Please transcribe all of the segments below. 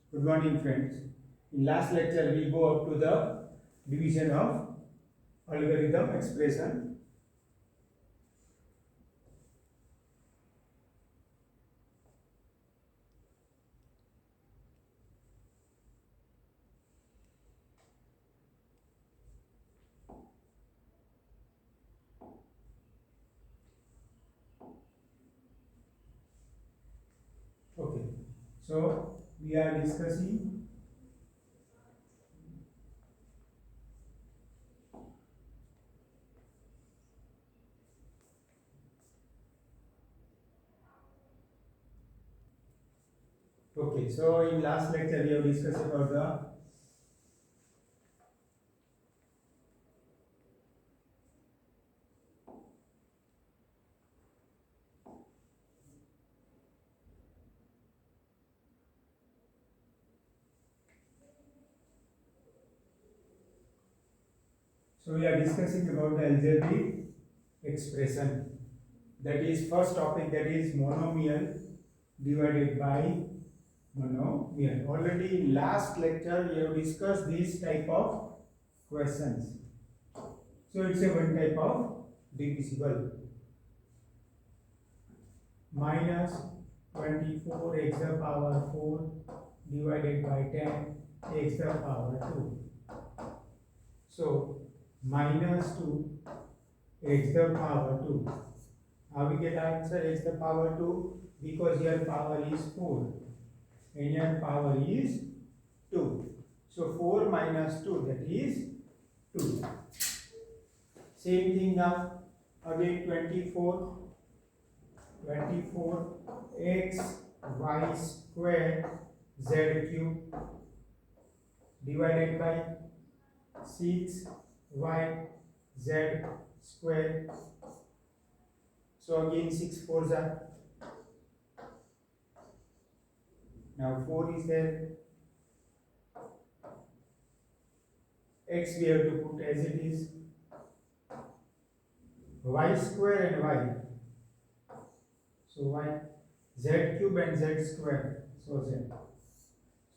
Good morning, friends. In last lecture, we go up to the division of algorithm expression. Okay, so we are discussing okay, so in last lecture we have discussed about the algebraic expression. That is first topic, that is monomial divided by monomial. Already in last lecture we have discussed this type of questions. So it's a one type of divisible. Minus 24 x the power 4 divided by 10 x the power 2. So minus 2 x the power 2. How we get answer x the power 2? Because here power is 4 and here power is 2. So 4 minus 2, that is 2. Same thing now. Again 24 x y square z cube divided by 6 y z square. So again 6 4s are. Now 4 is there. X we have to put as it is. Y square and y. So y, z cube and z square. So z.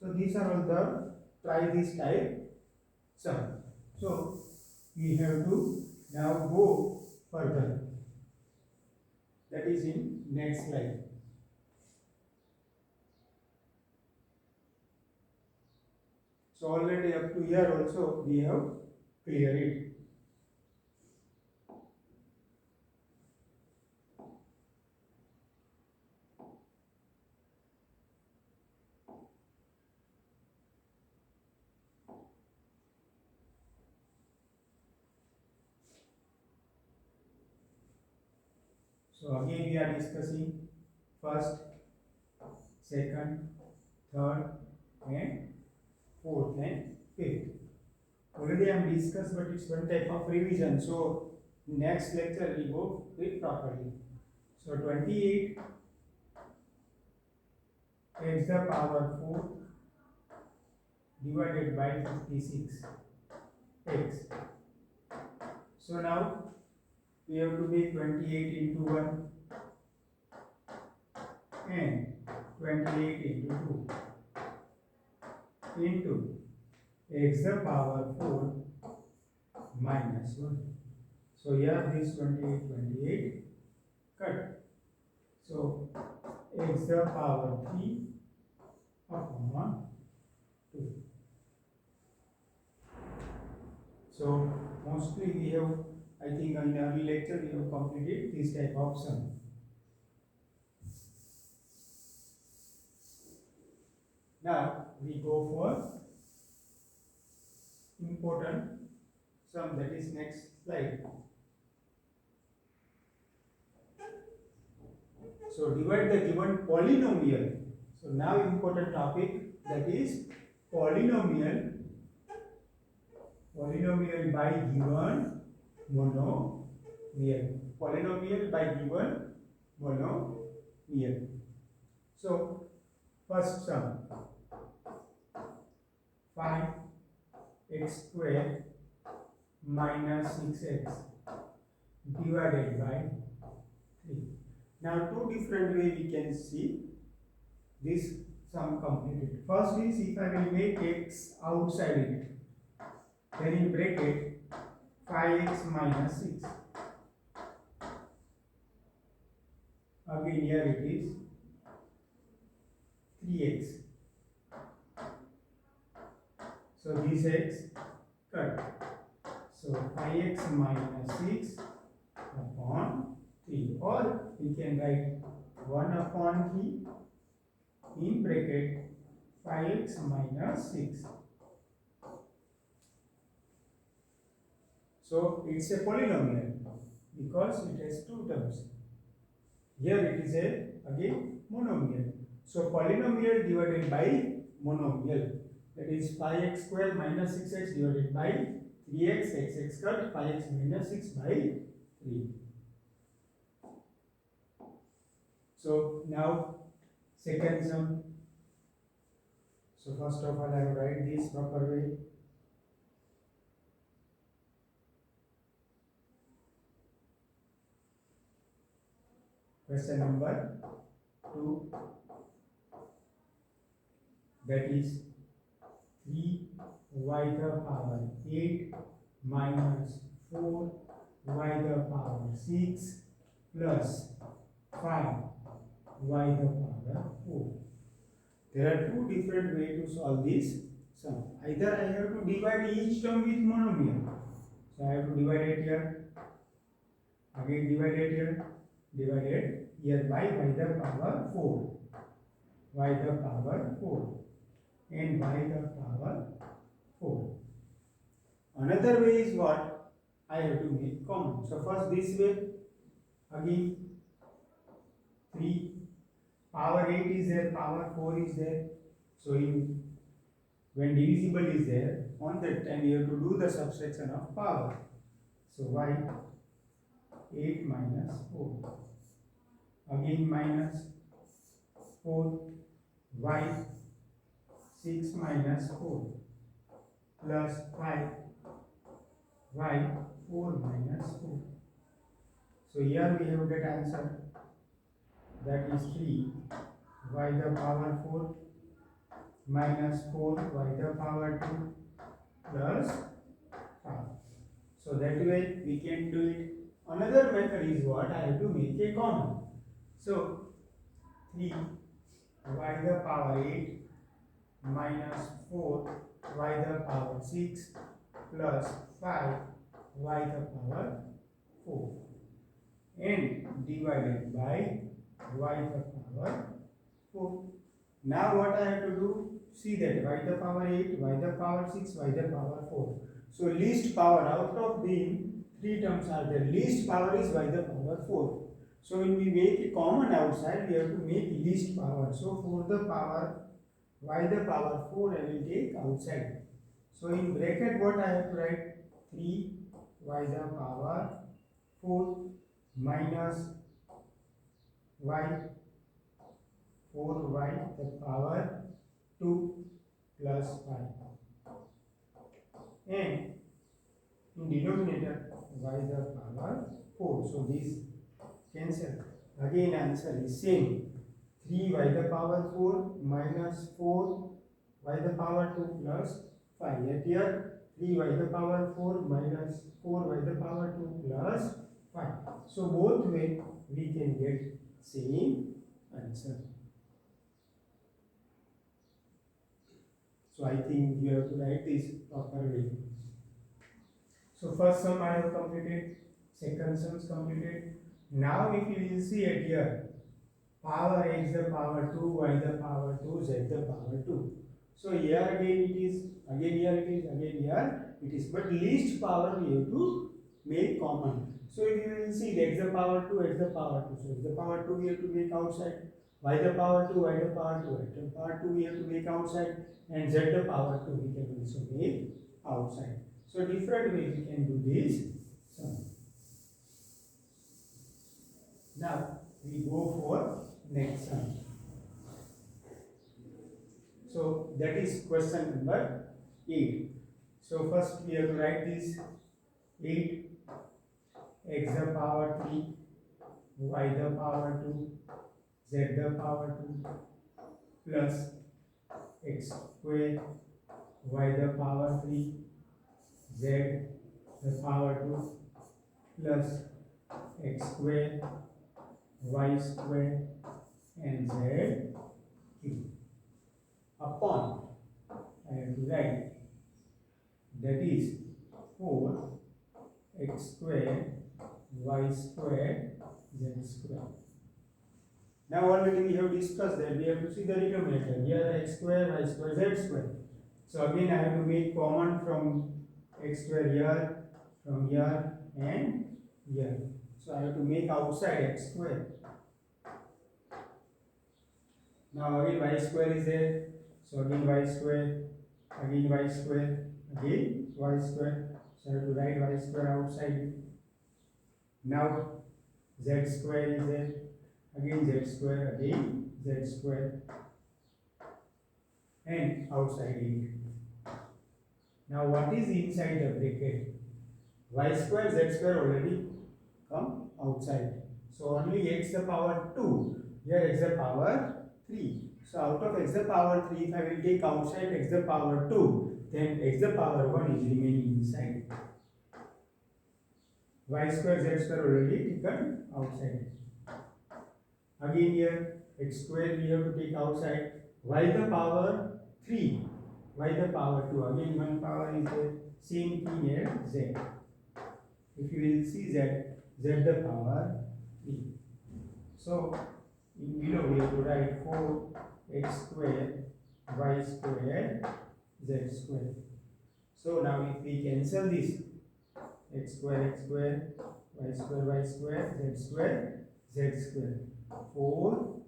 So these are all the try this type sum. So we have to now go further. That is in next slide. So already up to here also we have cleared it. So again we are discussing first, second, third and fourth and fifth. Already I am discussed, but it's one type of revision. So next lecture we go it properly. So 28 x the power 4 divided by 56 x. So now we have to make 28 into 1 and 28 into 2 into x the power 4 minus 1. So here this 28 cut. So x the power 3 upon 2. So mostly we have, I think in early lecture we have completed this type of sum. Now we go for important sum, that is next slide. So divide the given polynomial. So now important topic, that is polynomial by given monomial. Polynomial by given monomial. So first sum, 5x square minus 6x divided by 3. Now two different way we can see this sum completed. First is if I will make x outside it, then in bracket 5x minus 6. Again here it is 3x. So this x cut. So 5x minus 6 upon 3, or we can write 1 upon 3 in bracket 5x minus 6. So it's a polynomial because it has two terms. Here it is a again monomial. So polynomial divided by monomial, that is 5x square minus 6x divided by 3x, x cut 5x minus 6 by 3. So now second sum. So first of all I will write this proper way. Question number 2, that is 3y the power 8 minus 4y the power 6 plus 5y the power 4. There are two different ways to solve this sum. Either I have to divide each term with monomial. So I have to divide it here, again divide it here, divided here by the power 4, y the power 4 and y the power 4. Another way is what? I have to make common. So first this way, again 3 power 8 is there, power 4 is there. So when divisible is there, on that time you have to do the subtraction of power. So y 8 minus 4, again minus 4, y 6 minus 4 plus 5, y 4 minus 4. So here we have that answer, that is 3 y the power 4 minus 4 y the power 2 plus 5. So that way we can do it. Another method is what? I have to make a common. So 3 y the power 8 minus 4 y the power 6 plus 5 y the power 4 and divided by y the power 4. Now what I have to do? See that y the power 8, y the power 6, y the power 4. So least power out of the three terms are there. Least power is y the power 4. So when we make a common outside, we have to make least power. So for the power y the power 4 I will take outside. So in bracket what I have to write? 3 y the power 4 minus y 4y the power 2 plus 5 and in denominator y the power 4. So this cancel. Again answer is same. 3y the power 4 minus 4y the power 2 plus 5. Yet here 3y the power 4 minus 4y the power 2 plus 5. So both way we can get same answer. So I think you have to write this properly. So first sum I have completed, second sum is completed. Now if you will see it here, power x the power 2, y the power 2, z the power 2. So here again it is, again here it is, again here it is. But least power we have to make common. So if you will see x the power 2, x the power 2. So x the power 2 we have to make outside, y the power 2, y the power 2, x the power 2 we have to make outside, and z the power 2 we can also make outside. So different ways we can do this sum. Now we go for next sum. So that is question number 8. So first we have to write this 8 x the power 3 y the power 2 z the power 2 plus x square y the power 3 z the power 2 plus x square y square and z cube upon, I have to write, that is 4 x square y square z square. Now already we have discussed that we have to see the denominator. Here x square y square z square. So again I have to make common from x square here, from here and here. So I have to make outside x square. Now again y square is there. So again y square, again y square, again y square. So I have to write y square outside. Now z square is there. Again z square, again z square and outside it. Now what is inside the bracket? Y square z square already come outside. So only x the power 2, here x the power 3. So out of x the power 3, if I will take outside x the power 2, then x the power 1 is remaining inside. Y square z square already taken outside. Again here x square we have to take outside. Y the power 3, y the power 2, again one power is the same thing here z. If you will see z, z the power 3. So in below we have to write 4 x square y square z square. So now if we cancel this, x square y square z square z square, 4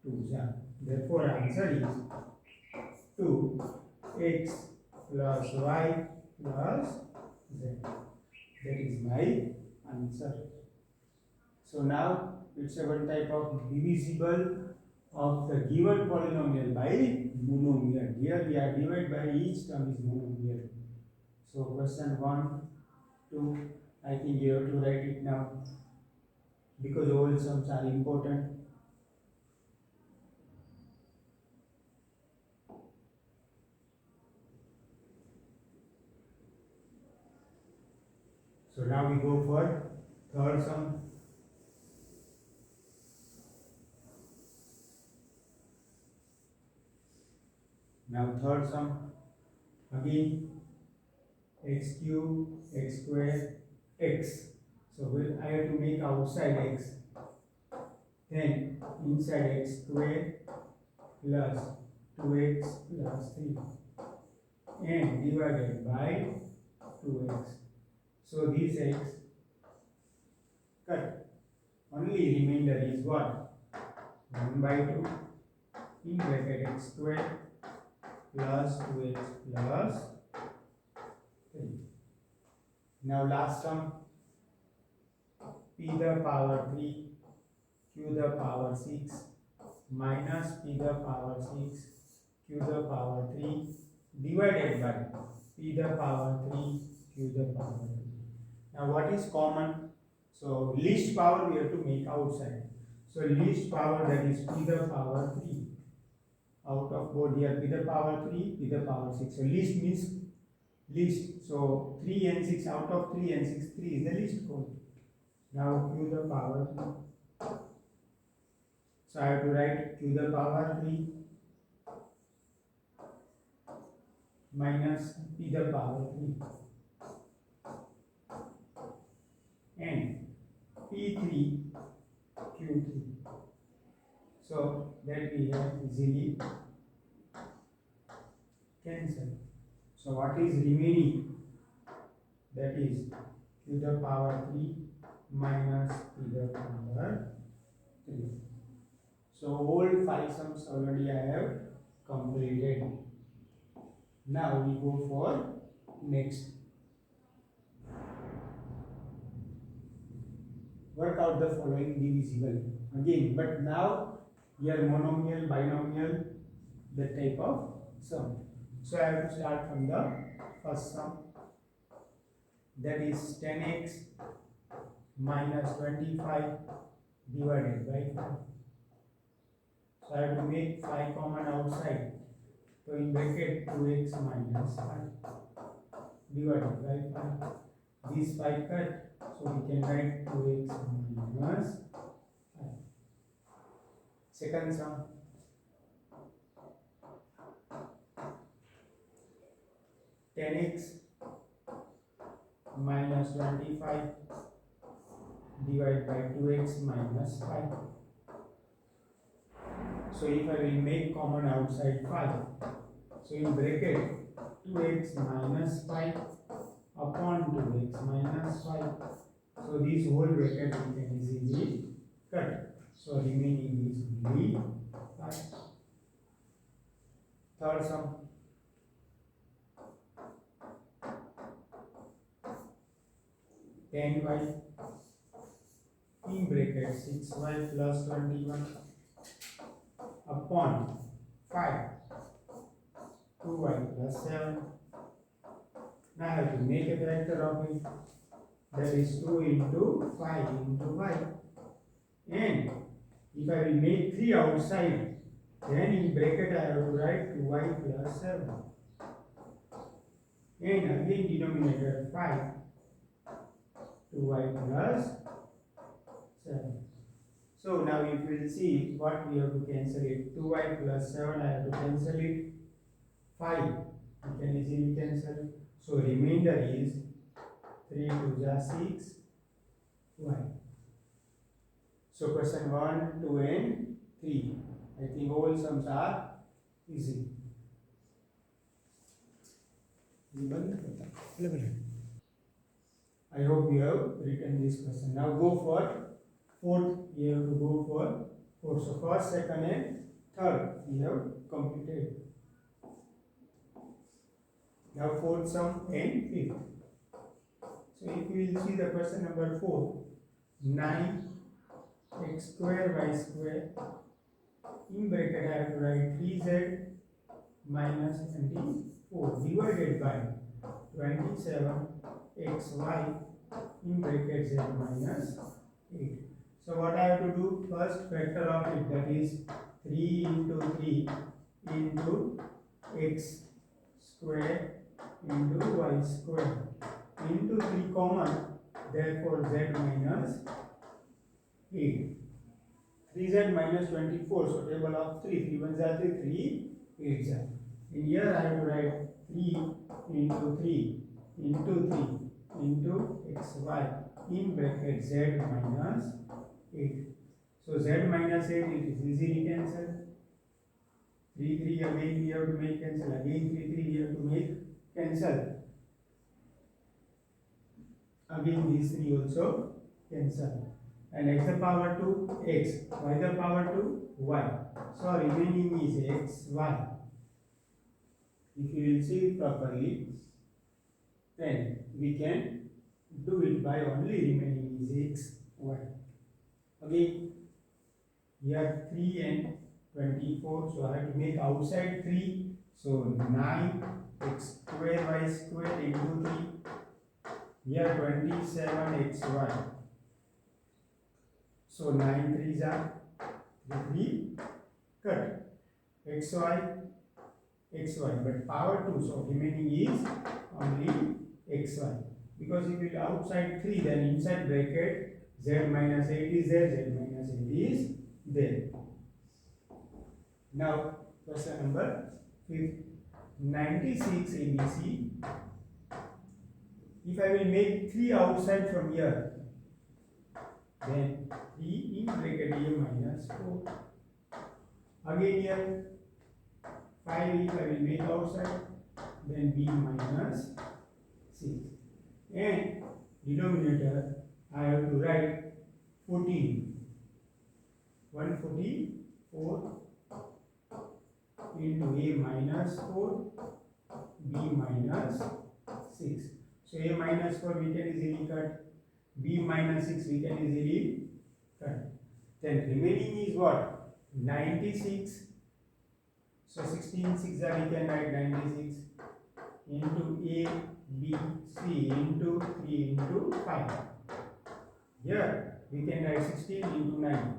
2s are. Therefore answer is 2x plus y plus z. That is my answer. So now it's a one type of divisible of the given polynomial by monomial. Here we are divided by each term is monomial. So question 1, 2, I think you have to write it now because all sums are important. So now we go for third sum. Now third sum, again x cube x square x. So I have to make outside x, then inside x square plus 2x plus 3 and divided by 2x. So this x cut. Only remainder is what? 1 by 2 in bracket x square plus 2x plus 3. Now last sum, p the power 3 q the power 6 minus p the power 6 q the power 3 divided by p the power 3 q the power 2. Now what is common? So least power we have to make outside. So least power, that is p the power 3. Out of both here p the power 3, p the power 6. So least means least. So 3 and 6, out of 3 and 6, 3 is the least code. Now q the power 3. So I have to write q the power 3 minus p the power 3 and p3 q3. So that we have easily cancel. So what is remaining? That is q the power 3 minus p the power 3. So all 5 sums already I have completed. Now we go for next. Work out the following divisible again, but now here monomial, binomial, that type of sum. So I have to start from the first sum, that is 10x minus 25 divided by 5. So I have to make 5 common outside. So in bracket 2x minus 5 divided by 5. This 5 cut, so we can write 2x minus 5. Second sum, 10x minus 25 divided by 2x minus 5. So if I will make common outside 5, so in bracket 2x minus 5 upon 2x minus 5. So this whole bracket we can easily cut. So remaining is only 5. Third sum, 10y in bracket 6y plus 21 upon 5 2y plus 7. Now I have to make a factor of it. That is 2 into 5 into y. And if I will make 3 outside, then in bracket I have to write 2y plus 7. And again denominator 5, 2y plus 7. So now if you will see what we have to cancel it, 2y plus 7 I have to cancel it, 5 we can easily cancel. So remainder is 3 2 is 6 y. So question 1, 2 and 3. I think all sums are easy. I hope you have written this question. Now go for fourth. You have to go for fourth. So first, second and third we have completed. Now fourth sum and fifth. So if we will see the question number 4, 9x square y square in bracket I have to write 3z minus 24 divided by 27xy in bracket z minus 8. So what I have to do, first factor of it, that is 3 into 3 into x square into y square into 3 common, therefore z minus 8. 3z minus 24, so table of 3, 3 1s are 3, 3 8s are. In here I have to write 3 into 3 into 3 into xy in bracket z minus 8. So z minus 8 it is easily cancelled. 3 3 again we have to make cancel, again 3 3 we have to make cancel. Again these 3 also cancel. And x the power 2 x, y the power 2 y. So remaining is x y. If you will see it properly, then we can do it by only remaining is x y. Again here 3 and 24, so I have to make outside 3. So 9x square y square into 3. Here 27xy. So 9 3s are 3 cut. xy, but power 2, so remaining is only xy. Because if it outside 3, then inside bracket z minus 8 is there, z minus 8 is there. Now question number 5, 96 ABC. If I will make 3 outside from here, then 3 in bracket a minus 4. Again here 5 if I will make outside, then b minus 6. And denominator I have to write 14. 144 into a minus 4, b minus 6. So a minus 4 we can easily cut, b minus 6 we can easily cut. Then remaining is what? 96. So 16 6 we can write 96 into a, b, c into 3 into 5. Here we can write 16 into 9.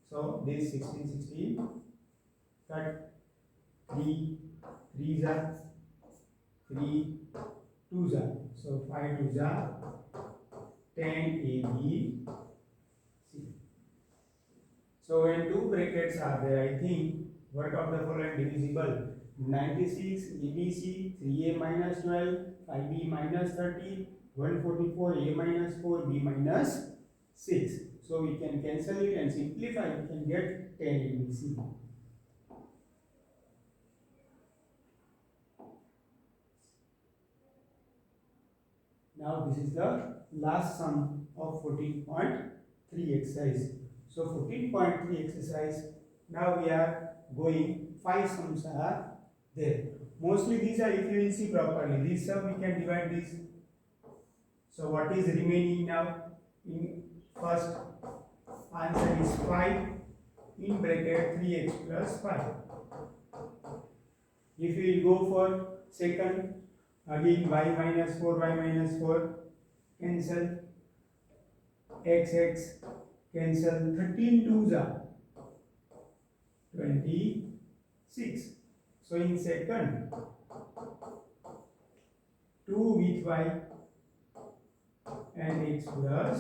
So this 16 16 cut. 3 3s are 3 2s are. So 5 2s are 10 A, B, C. So when two brackets are there, I think work out the following divisible. 96 ABC, 3A minus 12, 5B minus 30, 144 A minus 4, B minus 6. So we can cancel it and simplify. We can get 10 ABC. Now this is the last sum of 14.3 exercise. So 14.3 exercise. Now we are going 5 sums are there. Mostly these are, if you will see properly, this sum we can divide this. So what is remaining now? In first answer is 5 in bracket 3x plus 5. If we will go for second, again y minus 4 cancel, x cancel, 13 2s are 26. So in second, 2 with y and x plus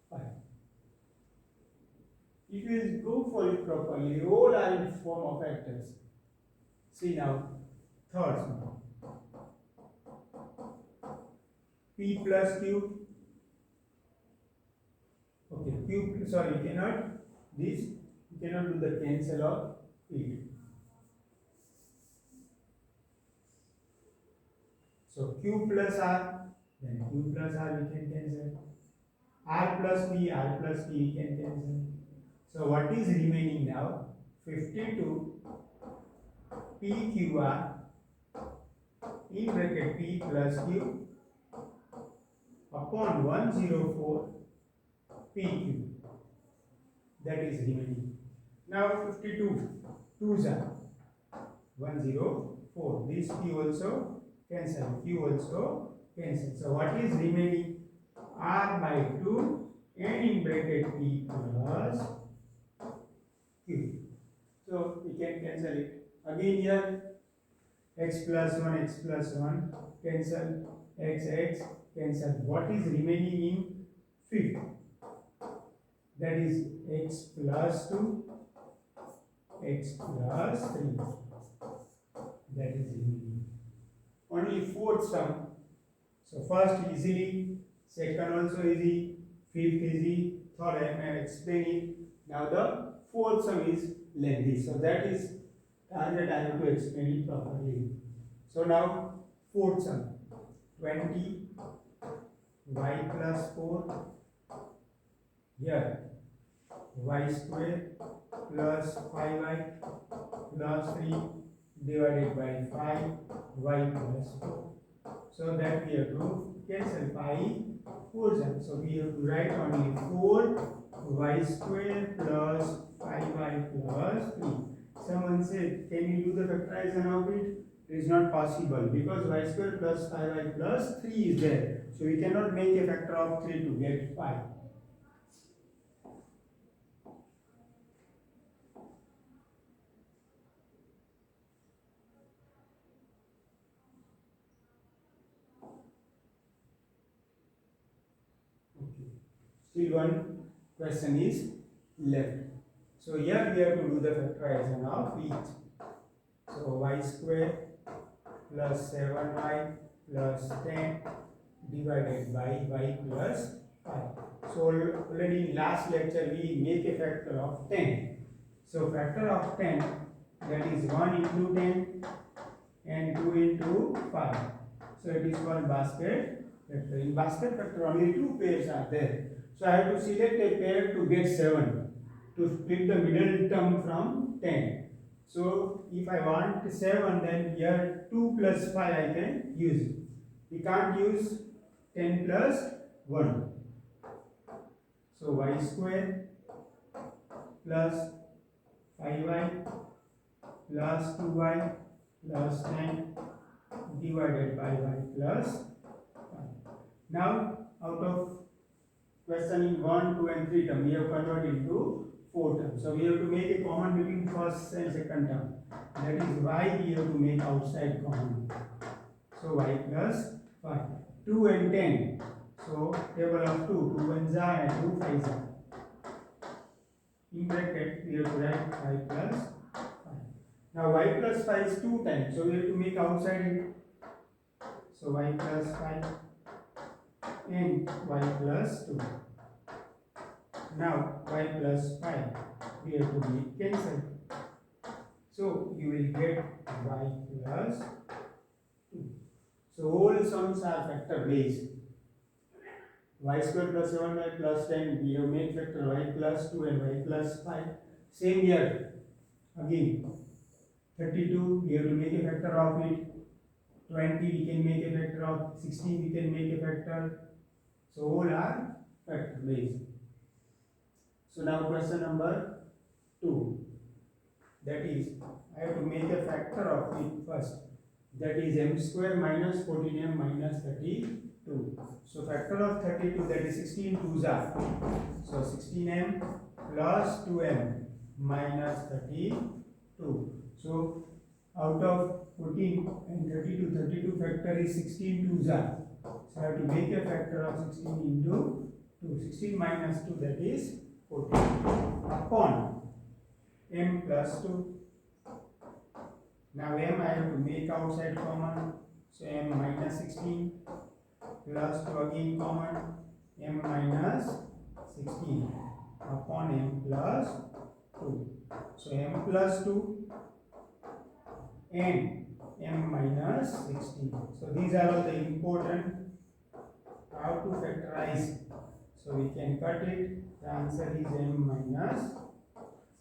5. If you go for it properly, all are in form of factors. See now, third sum. P plus Q. Okay, Q, sorry, you cannot do the cancel of P. So Q plus R, then Q plus R we can cancel. R plus P we can cancel. So what is remaining now? 52 PQR in bracket P plus Q upon 104 PQ. That is remaining. Now 52 2s are 104. This Q also cancel. Q also cancel. So what is remaining? R by 2 and in bracket P plus Q. So we can cancel it. Again here x plus 1 cancel, x cancel. What is remaining in fifth? That is x plus 2, x plus 3. That is remaining. Only fourth sum. So first easily, second also easy, fifth easy, third I am explaining. Now the fourth sum is lengthy. So that is target I have to explain it properly. So now fourth sum, 20 y plus 4, here y square plus 5y plus 3 divided by 5 y plus 4. So that we have to cancel 5 4s. So we have to write only 4 y square plus 5y plus 3. Someone said, can you do the factorization of it? It is not possible because y square plus 5y plus 3 is there. So we cannot make a factor of 3 to get 5. Okay. Still one question is left. So here we have to do the factorization of each. So y square plus 7y plus 10 divided by y plus 5. So already in last lecture we make a factor of 10. So factor of 10, that is 1 into 10 and 2 into 5. So it is called basket factor. In basket factor only 2 pairs are there. So I have to select a pair to get 7 to split the middle term from 10. So if I want 7, then here 2 plus 5 I can use. We can't use 10 plus 1. So y square plus 5y plus 2y plus 10 divided by y plus 5. Now out of question in 1, 2 and 3 term we have converted into 4 terms. So we have to make a common between first first and second term. That is y we have to make outside common. So y plus 5. 2 and 10. So table of 2. 2 1 za and 2 5 za. In bracket we have to write 5 plus 5. Now y plus 5 is 2 times. So we have to make outside it. So y plus 5 and y plus 2. Now y plus 5 we have to make cancel. So you will get y plus 2. So all sums are factor based. Y square plus 7y plus 10 we have made factor y plus 2 and y plus 5. Same here again 32 we have to make a factor of it. 20 we can make a factor of. 16 we can make a factor. So all are factor based. So now question number 2, that is I have to make a factor of it first, that is m square minus 14m minus 32. So factor of 32, that is 16 2s are. So 16m plus 2m minus 32. So out of 14 and 32 factor is 16 2s are. So I have to make a factor of 16 into 2. 16 minus 2, that is 14 upon m plus 2. Now m I have to make outside common. So m minus 16 plus 2 again common, m minus 16 upon m plus 2. So m plus 2 and m minus 16. So these are all the important how to factorize. So we can cut it. The answer is m minus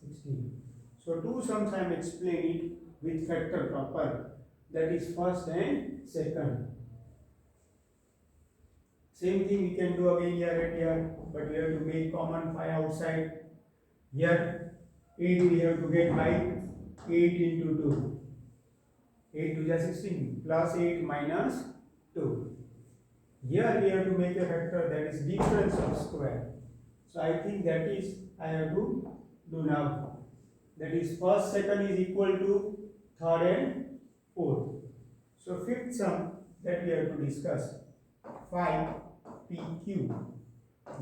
16. So two sums I am explaining with factor proper, that is first and second. Same thing we can do again here and here, but we have to make common 5 outside. Here 8 we have to get by 8 into 2. 8 to the 16 plus 8 minus 2. Here we have to make a factor, that is difference of square. So I think that is I have to do now. That is first second is equal to third and fourth. So fifth sum that we have to discuss, 5 pq.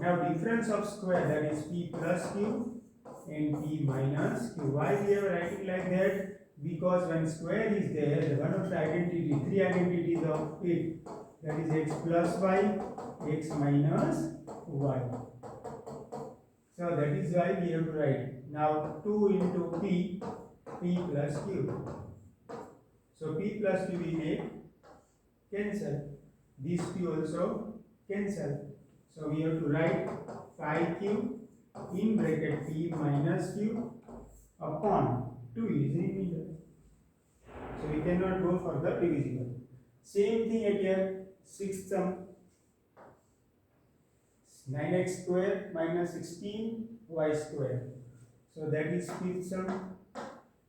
Now difference of square, that is p plus q and p minus q. Why we are writing like that? Because when square is there, one of the identity, three identities of it, that is x plus y, x minus y. So that is why we have to write. Now 2 into p, p plus q. So p plus q we make cancel. This q also cancel. So we have to write 5q in bracket p minus q upon 2 is remainder. So we cannot go further divisible. Same thing at here, sixth sum, 9x square minus 16y square. So that is fifth sum.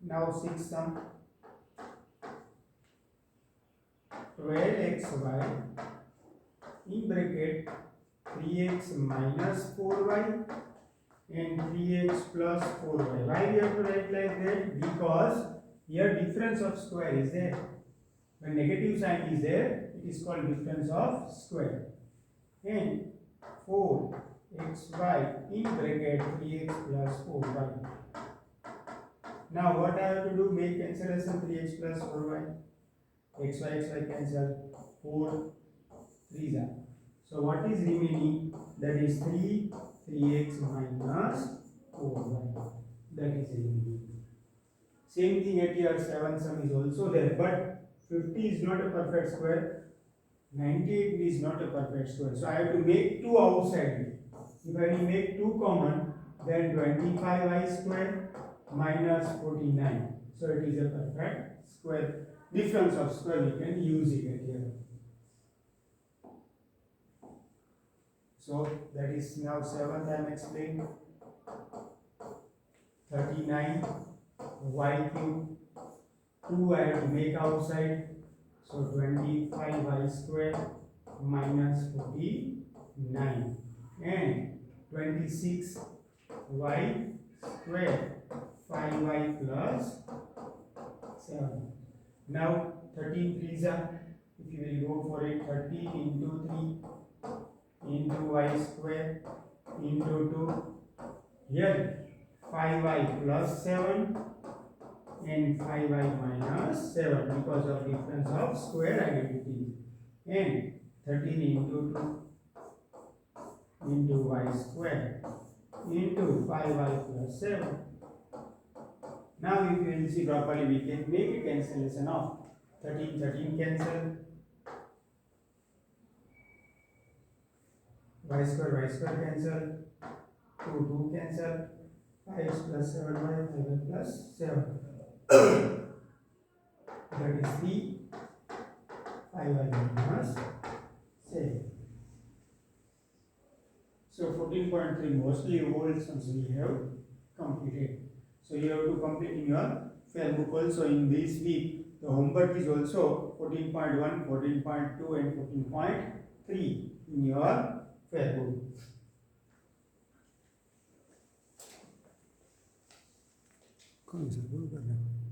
Now sixth sum, 12xy in bracket 3x minus 4y and 3x plus 4y. Why we have to write like that? Because here difference of square is there. When negative sign is there, it is called difference of square. And 4xy in bracket 3x plus 4y. Now what I have to do? Make cancellation 3x plus 4y. xy cancel. 4 3s are. So what is remaining? That is 3x minus 4y. That is remaining. Same thing at here, 7 sum is also there, but 50 is not a perfect square, 98 is not a perfect square. So I have to make 2 outside. If I will make 2 common, then 25y square minus 49. So it is a perfect square. Difference of square we can use it at here. So that is now 7th I am explaining. 39 y cube. 2 I have to make outside. So 25y square minus 49 and 26y square 5y plus 7. Now 13 threes are, if you will go for it, 13 into 3 into y square into 2. Here 5y plus 7 and 5y minus 7 because of difference of square identity. And 13 into 2 into y square into 5y plus 7. Now if you will see properly, we can make a cancellation of 13 cancel, y square cancel, 2 cancel, 5 plus 7y, 5 plus 7. That is 3, 5y minus 7. So 14.3 mostly whole sums we have completed. So you have to complete in your fair book also in this week. The homework is also 14.1, 14.2 and 14.3 in your fair book. कौन सा